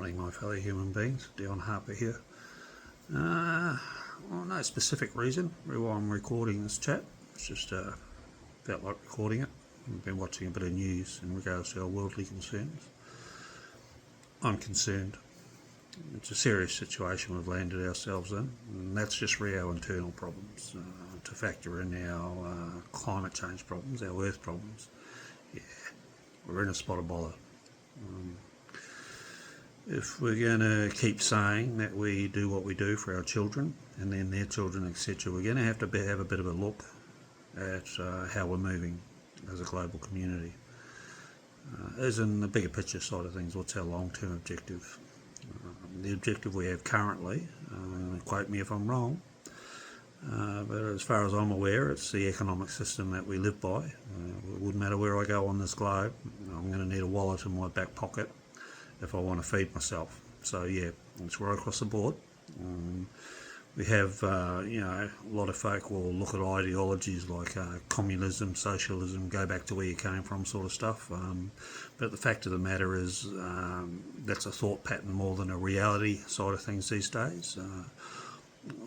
morning, my fellow human beings. Dion here. Well, no specific reason why I'm recording this chat. It's just felt like recording it. I've been watching a bit of news in regards to our worldly concerns. I'm concerned. It's a serious situation we've landed ourselves in, and that's just our internal problems. To factor in our climate change problems, our earth problems, yeah, we're in a spot of bother. If we're going to keep saying that we do what we do for our children and then their children, etc., we're going to have a bit of a look at how we're moving as a global community. As in the bigger picture side of things, what's our long-term objective? The objective we have currently, quote me if I'm wrong, but as far as I'm aware, it's the economic system that we live by. It wouldn't matter where I go on this globe, I'm going to need a wallet in my back pocket if I want to feed myself. So yeah, it's right across the board. We have, a lot of folk will look at ideologies like communism, socialism, go back to where you came from sort of stuff. But the fact of the matter is that's a thought pattern more than a reality side of things these days.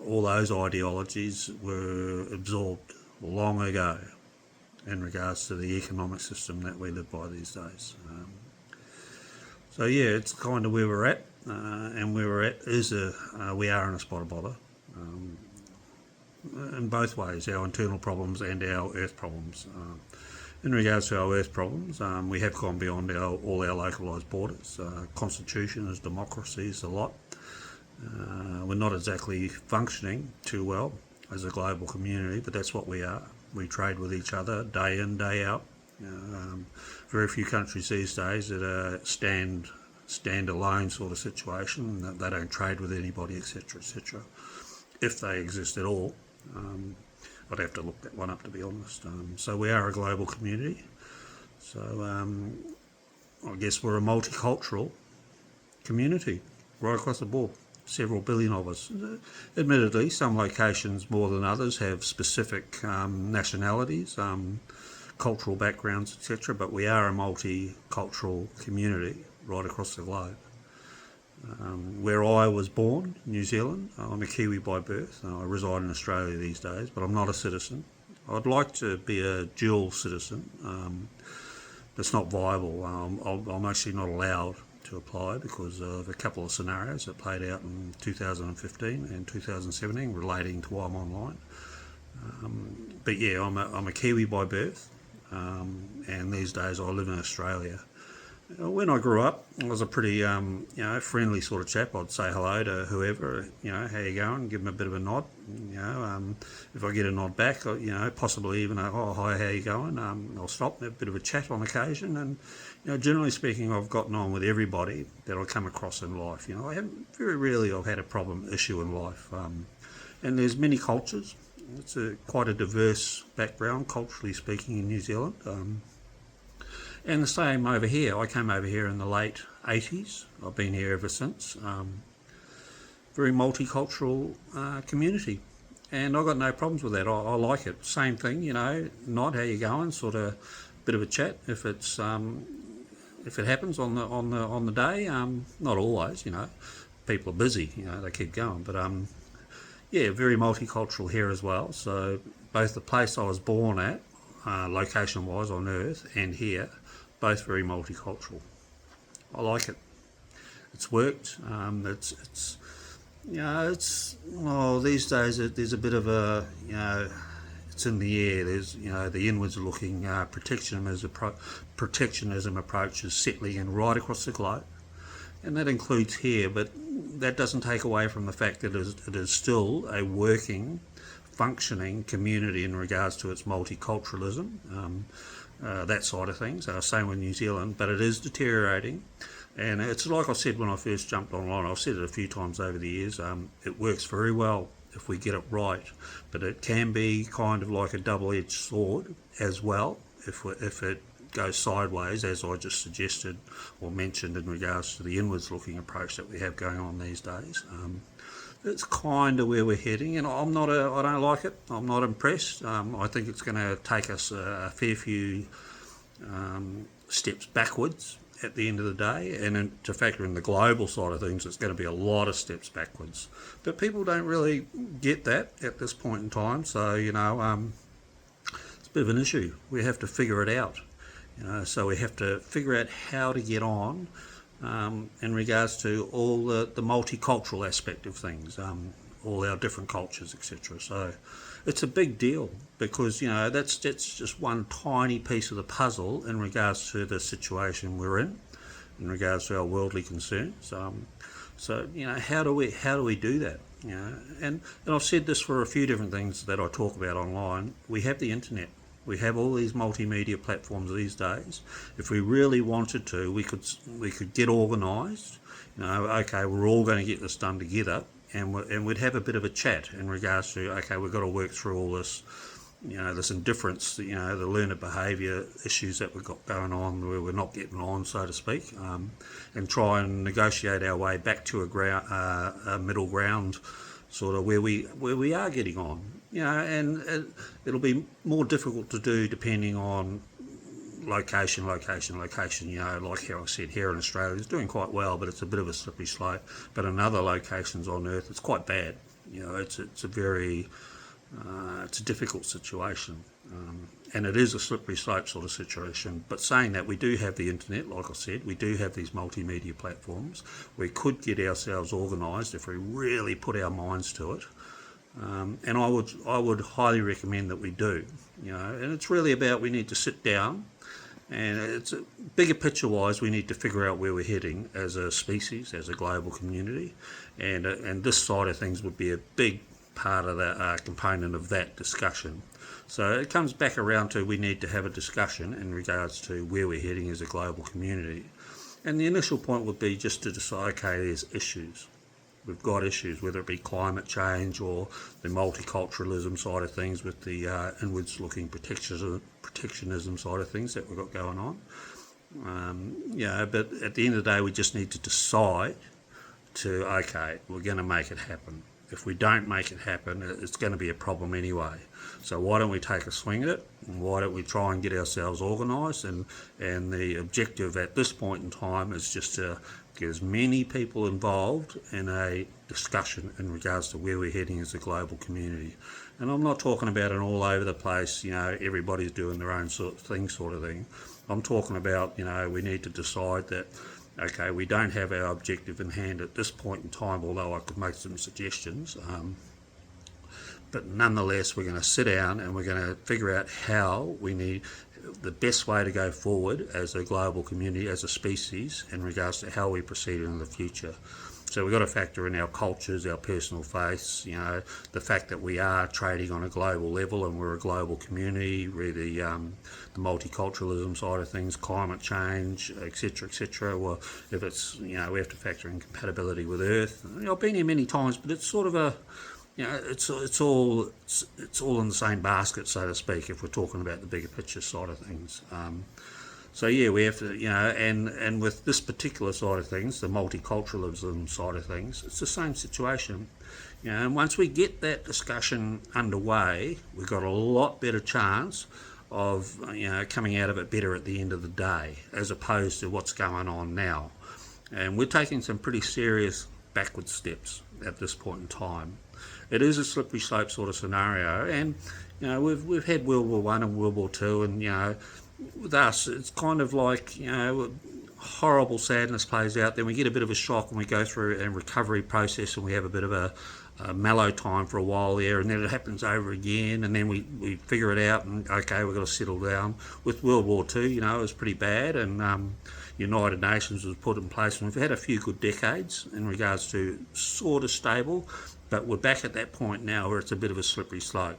All those ideologies were absorbed long ago in regards to the economic system that we live by these days. So yeah, it's kind of where we're at, and where we're at is we are in a spot of bother. In both ways, our internal problems and our earth problems. In regards to our earth problems, we have gone beyond all our localised borders. Constitution is democracy is a lot. We're not exactly functioning too well as a global community, but that's what we are. We trade with each other day in, day out. Very few countries these days that are stand alone sort of situation. They don't trade with anybody, etc., etc. If they exist at all. I'd have to look that one up, to be honest. So we are a global community. So I guess we're a multicultural community right across the board. Several billion of us. Admittedly, some locations more than others have specific nationalities, cultural backgrounds, etc. But we are a multicultural community right across the globe. Where I was born, New Zealand, I'm a Kiwi by birth. I reside in Australia these days, but I'm not a citizen. I'd like to be a dual citizen. It's not viable. I'm actually not allowed to apply because of a couple of scenarios that played out in 2015 and 2017 relating to why I'm online. But yeah, I'm a Kiwi by birth, and these days I live in Australia. When I grew up, I was a pretty, friendly sort of chap. I'd say hello to whoever, how you going? Give them a bit of a nod. If I get a nod back, possibly even oh, hi, how you going? I'll stop, have a bit of a chat on occasion. And, generally speaking, I've gotten on with everybody that I come across in life. I haven't, very rarely I've had a issue in life. And there's many cultures. It's quite a diverse background, culturally speaking, in New Zealand. And the same over here. I came over here in the late 80s. I've been here ever since. Very multicultural community. And I've got no problems with that. I like it. Same thing, nod, how you going? Sort of bit of a chat if it's if it happens on the day. Not always, People are busy, they keep going. But yeah, very multicultural here as well. So both the place I was born at, location-wise on Earth, and here, both very multicultural. I like it. It's worked. These days there's a bit of a, it's in the air. There's, the inwards-looking protectionism approach is settling in right across the globe, and that includes here. But that doesn't take away from the fact that it is still a working, functioning community in regards to its multiculturalism, that side of things. Same with New Zealand, but it is deteriorating. And it's like I said when I first jumped online, I've said it a few times over the years, it works very well if we get it right, but it can be kind of like a double-edged sword as well if it goes sideways, as I just suggested or mentioned in regards to the inwards-looking approach that we have going on these days. It's kind of where we're heading, and I don't like it. I'm not impressed. I think it's going to take us a fair few steps backwards at the end of the day, and then to factor in the global side of things, it's going to be a lot of steps backwards. But people don't really get that at this point in time, so it's a bit of an issue. We have to figure it out. So we have to figure out how to get on in regards to all the multicultural aspect of things, all our different cultures, etc. So it's a big deal because that's just one tiny piece of the puzzle in regards to the situation we're in regards to our worldly concerns. So how do we do that? And I've said this for a few different things that I talk about online. We have the internet. We have all these multimedia platforms these days. If we really wanted to, we could get organised. Okay, we're all going to get this done together, and we'd have a bit of a chat in regards to, okay, we've got to work through all this, this indifference, the learner behaviour issues that we've got going on, where we're not getting on, so to speak, and try and negotiate our way back to a middle ground, sort of where we are getting on. And it'll be more difficult to do depending on location. Like how I said, here in Australia, it's doing quite well, but it's a bit of a slippery slope. But in other locations on Earth, it's quite bad. It's a very it's a difficult situation, and it is a slippery slope sort of situation. But saying that, we do have the internet, like I said, we do have these multimedia platforms. We could get ourselves organised if we really put our minds to it. And I would highly recommend that we do, and it's really about, we need to sit down, and it's bigger picture wise, we need to figure out where we're heading as a species, as a global community, and this side of things would be a big part of that component of that discussion. So it comes back around to, we need to have a discussion in regards to where we're heading as a global community, and the initial point would be just to decide, okay, there's issues. We've got issues, whether it be climate change or the multiculturalism side of things with the inwards-looking protectionism side of things that we've got going on. But at the end of the day, we just need to decide to, okay, we're going to make it happen. If we don't make it happen, it's going to be a problem anyway. So why don't we take a swing at it? And why don't we try and get ourselves organised? And the objective at this point in time is just to get as many people involved in a discussion in regards to where we're heading as a global community. And I'm not talking about an all over the place, everybody's doing their own sort of thing. I'm talking about, we need to decide that, okay, we don't have our objective in hand at this point in time, although I could make some suggestions. But nonetheless, we're going to sit down and we're going to figure out how we need the best way to go forward as a global community, as a species, in regards to how we proceed in the future. So we've got to factor in our cultures, our personal faiths, the fact that we are trading on a global level and we're a global community, really the multiculturalism side of things, climate change, etc. Well, if it's, we have to factor in compatibility with Earth. I've been here many times, but it's sort of a, it's all in the same basket, so to speak, if we're talking about the bigger picture side of things. So yeah, we have to, and with this particular side of things, the multiculturalism side of things, it's the same situation. And once we get that discussion underway, we've got a lot better chance of, coming out of it better at the end of the day, as opposed to what's going on now. And we're taking some pretty serious backward steps at this point in time. It is a slippery slope sort of scenario, and we've had World War One and World War Two, and with us it's kind of like horrible sadness plays out, then we get a bit of a shock and we go through a recovery process and we have a bit of a mellow time for a while there, and then it happens over again, and then we figure it out and okay, we've got to settle down. With World War Two, it was pretty bad, and United Nations was put in place, and we've had a few good decades in regards to sort of stable, but we're back at that point now where it's a bit of a slippery slope.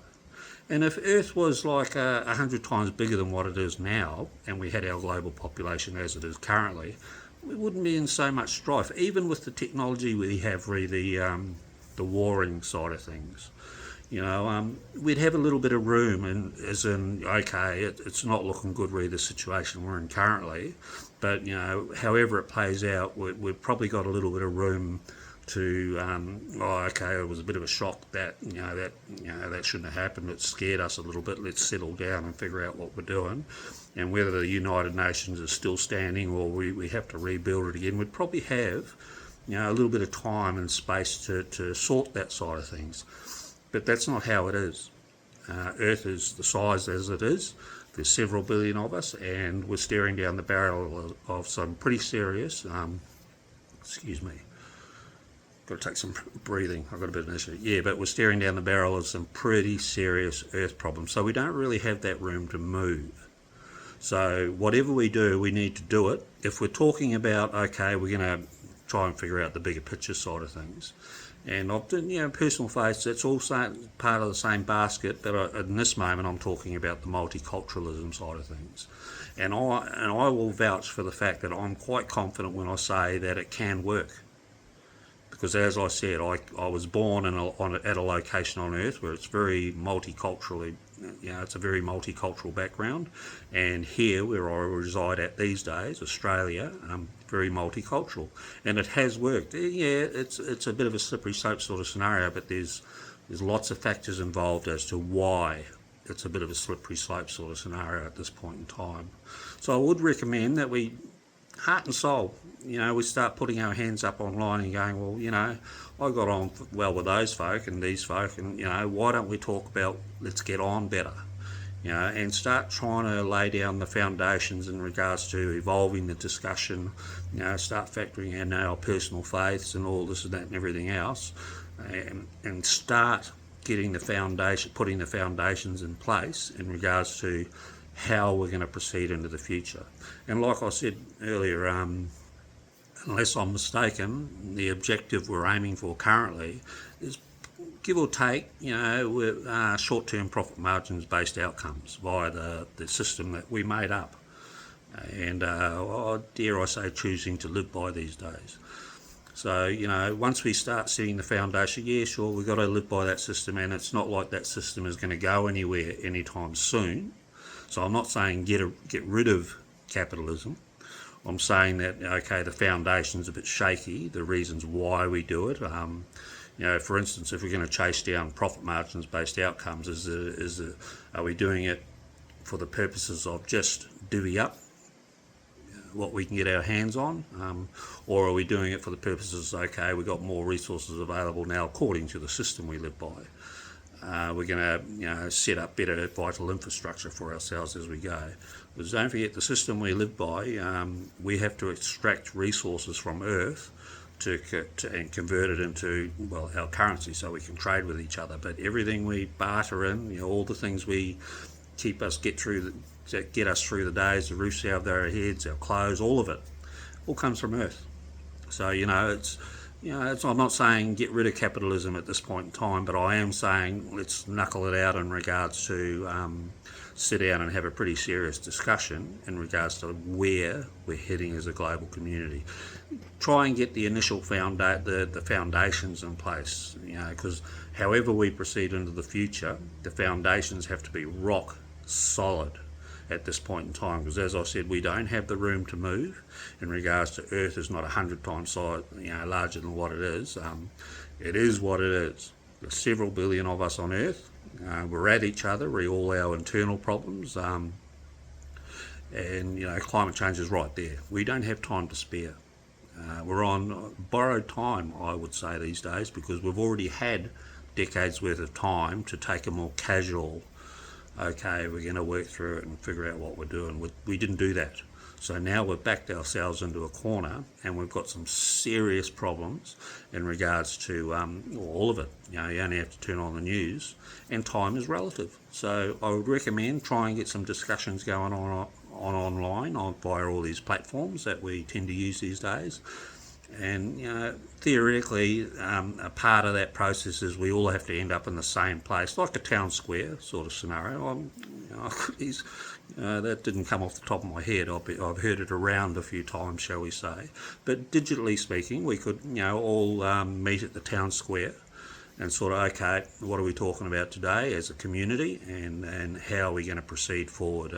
And if Earth was like 100 times bigger than what it is now, and we had our global population as it is currently, we wouldn't be in so much strife, even with the technology we have, really, the warring side of things. We'd have a little bit of room, and as in, okay, it's not looking good, really, the situation we're in currently, but however it plays out, we've probably got a little bit of room to, okay, it was a bit of a shock that that shouldn't have happened. It scared us a little bit. Let's settle down and figure out what we're doing, and whether the United Nations is still standing or we have to rebuild it again, we'd probably have a little bit of time and space to sort that side of things. But that's not how it is. Earth is the size as it is. There's several billion of us, and we're staring down the barrel of some pretty serious, excuse me, got to take some breathing, I've got a bit of an issue. Yeah, but we're staring down the barrel of some pretty serious Earth problems. So we don't really have that room to move. So whatever we do, we need to do it. If we're talking about, okay, we're going to try and figure out the bigger picture side of things. And often, personal faith, that's all part of the same basket, but in this moment I'm talking about the multiculturalism side of things. And I will vouch for the fact that I'm quite confident when I say that it can work. Because as I said, I was born at a location on Earth where it's very multiculturally, it's a very multicultural background. And here, where I reside at these days, Australia, very multicultural. And it has worked. Yeah, it's a bit of a slippery slope sort of scenario, but there's lots of factors involved as to why it's a bit of a slippery slope sort of scenario at this point in time. So I would recommend that we, heart and soul, we start putting our hands up online and going, well, I got on well with those folk and these folk, and, why don't we talk about let's get on better, and start trying to lay down the foundations in regards to evolving the discussion, start factoring in our personal faiths and all this and that and everything else, and start getting the foundation, putting the foundations in place in regards to how we're going to proceed into the future. And like I said earlier, unless I'm mistaken, the objective we're aiming for currently is, give or take, short-term profit margins based outcomes via the system that we made up. And dare I say, choosing to live by these days. So, once we start setting the foundation, yeah, sure, we've got to live by that system, and it's not like that system is going to go anywhere anytime soon. So I'm not saying get rid of capitalism. I'm saying that, okay, the foundation's a bit shaky, the reasons why we do it. For instance, if we're going to chase down profit margins based outcomes, are we doing it for the purposes of just divvy up what we can get our hands on, or are we doing it for the purposes, okay, we've got more resources available now according to the system we live by. We're going to set up better vital infrastructure for ourselves as we go. Because don't forget, the system we live by, we have to extract resources from Earth and convert it into, our currency so we can trade with each other. But everything we barter in, all the things we get us through the days, the roofs over our heads, our clothes, all of it, all comes from Earth. So, I'm not saying get rid of capitalism at this point in time, but I am saying let's knuckle it out in regards to sit down and have a pretty serious discussion in regards to where we're heading as a global community. Try and get the initial the foundations in place, because however we proceed into the future, the foundations have to be rock solid at this point in time, because as I said, we don't have the room to move in regards to Earth is not 100 times size, larger than what it is. It is what it is. There's several billion of us on Earth. We're at each other, all our internal problems, and climate change is right there. We don't have time to spare. We're on borrowed time, I would say, these days, because we've already had decades worth of time to take a more casual, okay, we're going to work through it and figure out what we're doing. We didn't do that. So now we've backed ourselves into a corner, and we've got some serious problems in regards to all of it. You only have to turn on the news, and time is relative. So I would recommend try and get some discussions going on online via all these platforms that we tend to use these days. And theoretically, a part of that process is we all have to end up in the same place, like a town square sort of scenario. That didn't come off the top of my head. I've heard it around a few times, shall we say. But digitally speaking, we could all meet at the town square and sort of, okay, what are we talking about today as a community, and how are we going to proceed forward?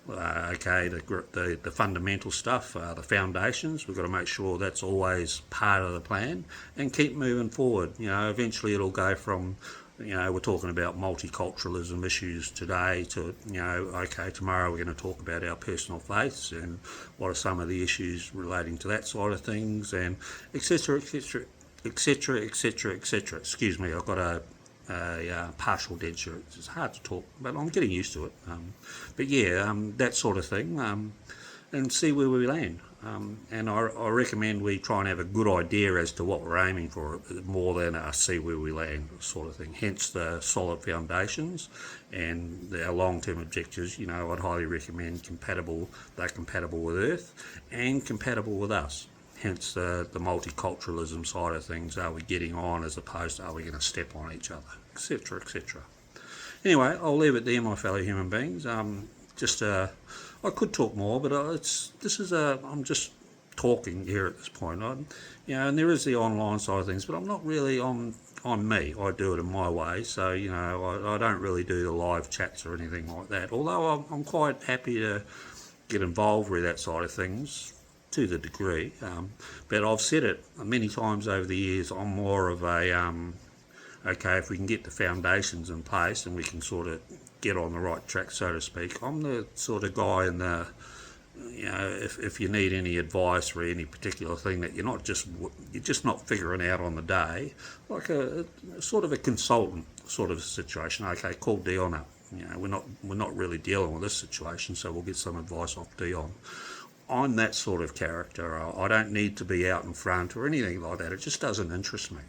Okay, the fundamental stuff, the foundations, we've got to make sure that's always part of the plan and keep moving forward. Eventually it'll go from, we're talking about multiculturalism issues today to, okay, tomorrow we're going to talk about our personal faiths and what are some of the issues relating to that side of things, and etc, etc, etc, etc, etc. Excuse me, I've got a partial dead shirt. It's hard to talk, but I'm getting used to it. But yeah, that sort of thing, and see where we land. And I recommend we try and have a good idea as to what we're aiming for, more than a see where we land sort of thing. Hence the solid foundations and our long-term objectives. I'd highly recommend they're compatible with Earth and compatible with us. Hence the multiculturalism side of things. Are we getting on as opposed to are we going to step on each other, etc, etc. Anyway, I'll leave it there, my fellow human beings. I could talk more, but I'm just talking here at this point. And there is the online side of things, but I'm not really on me. I do it in my way, so I don't really do the live chats or anything like that. Although I'm quite happy to get involved with that side of things to the degree. But I've said it many times over the years. I'm more of a okay, if we can get the foundations in place and we can sort of get on the right track, so to speak. I'm the sort of guy in the, if you need any advice for any particular thing that you're just not figuring out on the day, like a sort of a consultant sort of situation. Okay, call Dion up. We're not really dealing with this situation, so we'll get some advice off Dion. I'm that sort of character. I don't need to be out in front or anything like that. It just doesn't interest me.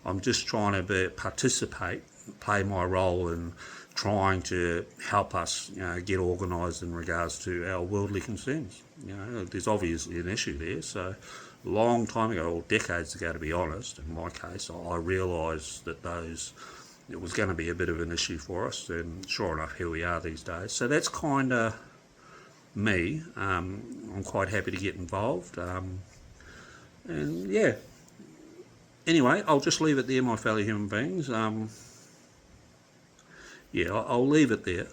I'm just trying to participate, play my role in trying to help us get organised in regards to our worldly concerns. There's obviously an issue there. So a long time ago, or decades ago to be honest, in my case, I realised that it was going to be a bit of an issue for us, and sure enough, here we are these days. So that's kind of me. I'm quite happy to get involved. And yeah. Anyway, I'll just leave it there, my fellow human beings. I'll leave it there.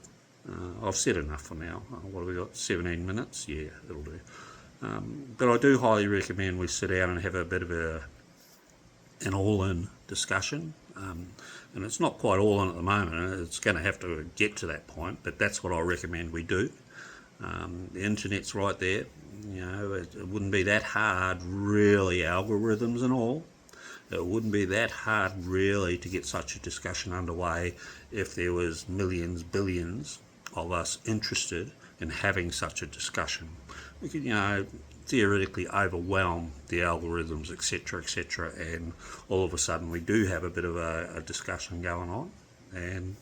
I've said enough for now. What have we got? 17 minutes? Yeah, it'll do. But I do highly recommend we sit down and have a bit of an all-in discussion. And it's not quite all-in at the moment. It's going to have to get to that point, but that's what I recommend we do. The internet's right there. It wouldn't be that hard, really, algorithms and all. It wouldn't be that hard really to get such a discussion underway if there was millions, billions of us interested in having such a discussion. We could, theoretically overwhelm the algorithms, etc., etc., and all of a sudden we do have a bit of a discussion going on, and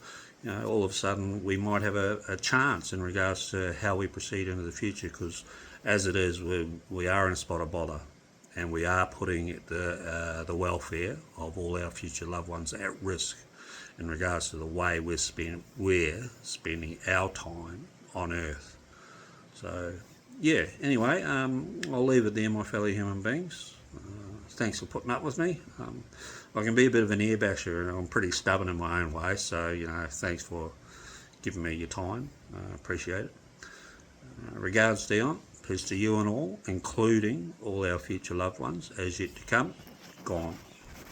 all of a sudden we might have a chance in regards to how we proceed into the future, because as it is, we are in a spot of bother. And we are putting the welfare of all our future loved ones at risk in regards to the way we're spending our time on Earth. So, yeah, anyway, I'll leave it there, my fellow human beings. Thanks for putting up with me. I can be a bit of an ear basher, and I'm pretty stubborn in my own way, so, thanks for giving me your time. Appreciate it. Regards, Dion. Peace to you and all, including all our future loved ones as yet to come. Gone.